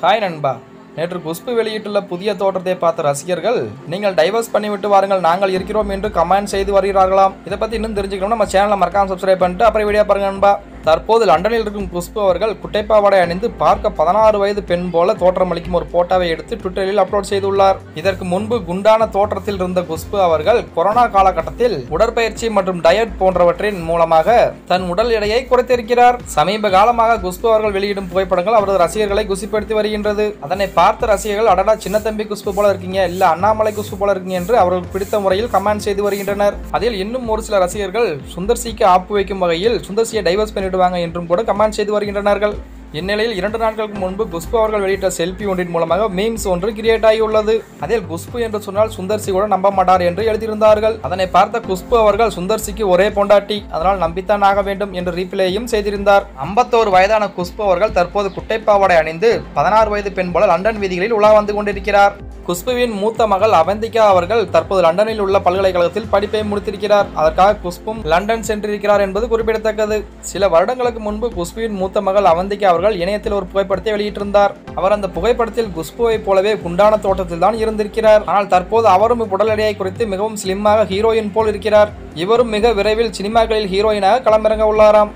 Hi நண்பா, நேற்று குஷ்பு வெளியிட்டுள்ள புதிய தோற்றத்தை பார்த்த ரசிகர்கள் நீங்கள் டைவர்ஸ் பண்ணிவிட்டு வாருங்கள், நாங்கள் இருக்கிறோம் என்று கமெண்ட் செய்து வருகிறார்களாம். இதை பற்றி இன்னும் தெரிஞ்சுக்கணும் நம்ம சேனலை மறக்காம சப்ஸ்கிரைப் பண்ணிட்டு அப்புறம் வீடியோ பாருங்க நண்பா. தற்போது லண்டனில் இருக்கும் குஷ்பு அவர்கள் குட்டைப்பாவாடை அணிந்து பார்க்க 16 வயது பெண் போல தோற்றமளிக்கும் ஒரு போட்டோவை எடுத்து ட்விட்டரில் அப்லோட் செய்துள்ளார். இதற்கு முன்பு குண்டான தோற்றத்தில் இருந்த குஷ்பு அவர்கள் கொரோனா காலகட்டத்தில் உடற்பயிற்சி மற்றும் டயட் போன்றவற்றின் மூலமாக தன் உடல் எடையை குறைத்திருக்கிறார். சமீப காலமாக குஷ்பு அவர்கள் வெளியிடும் புகைப்படங்கள் அவரது ரசிகர்களை குசிப்படுத்தி வருகின்றது. அதனை பார்த்த ரசிகர்கள் அடடா சின்ன தம்பி குஷ்பு போல இருக்கீங்க, இல்ல அண்ணாமலை குஷ்பு போல இருக்கீங்க என்று அவர்களுக்கு பிடித்த முறையில் கமெண்ட் செய்து வருகின்றனர். அதில் இன்னும் ஒரு சில ரசிகர்கள் சுந்தர்சிக்கு ஆப்பு வைக்கும் வகையில் சுந்தர்சியை டைவர்ஸ் பண்ணிவிடுவாங்க என்றும் கூட கமெண்ட் செய்து வருகின்றனர். இந்நிலையில் 2 நாட்களுக்கு முன்பு குஷ்பு அவர்கள் வெளியிட்ட செல்ஃபி ஒன்றின் மூலமாக மீம்ஸ் ஒன்று கிரியேட் ஆகியுள்ளது. அதில் குஷ்பு என்று சொன்னால் சுந்தர்சி கூட நம்ப மாட்டார் என்று எழுதியிருந்தார்கள். அதனை பார்த்த குஷ்பு அவர்கள் சுந்தர்சிக்கு ஒரே பொண்டாட்டி, அதனால் நம்பித்தான் ஆக வேண்டும் என்று ரீப்ளேயும் செய்திருந்தார். 51 வயதான குஷ்பு அவர்கள் தற்போது குட்டைப்பாவாடை அணிந்து 16 வயது பெண் போல லண்டன் வீதிகளில் உலா வந்து கொண்டிருக்கிறார். குஷ்புவின் மூத்த மகள் அவந்திகா அவர்கள் தற்போது லண்டனில் உள்ள பல்கலைக்கழகத்தில் படிப்பை முடித்திருக்கிறார். அதற்காக குஷ்பும் லண்டன் சென்றிருக்கிறார் என்பது குறிப்பிடத்தக்கது. சில வருடங்களுக்கு முன்பு குஷ்புவின் மூத்த மகள் அவந்திகா அவர்கள் இணையத்தில் ஒரு புகைப்படத்தை வெளியிட்டிருந்தார். அவர் அந்த புகைப்படத்தில் குஷ்புவை போலவே குண்டான தோட்டத்தில் தான் இருந்திருக்கிறார். ஆனால் தற்போது அவரும் உடல் எடையை குறித்து மிகவும் ஸ்லிம்மாக ஹீரோயின் போல் இருக்கிறார். இவரும் மிக விரைவில் சினிமாக்களில் ஹீரோயினாக களமிறங்க உள்ளாராம்.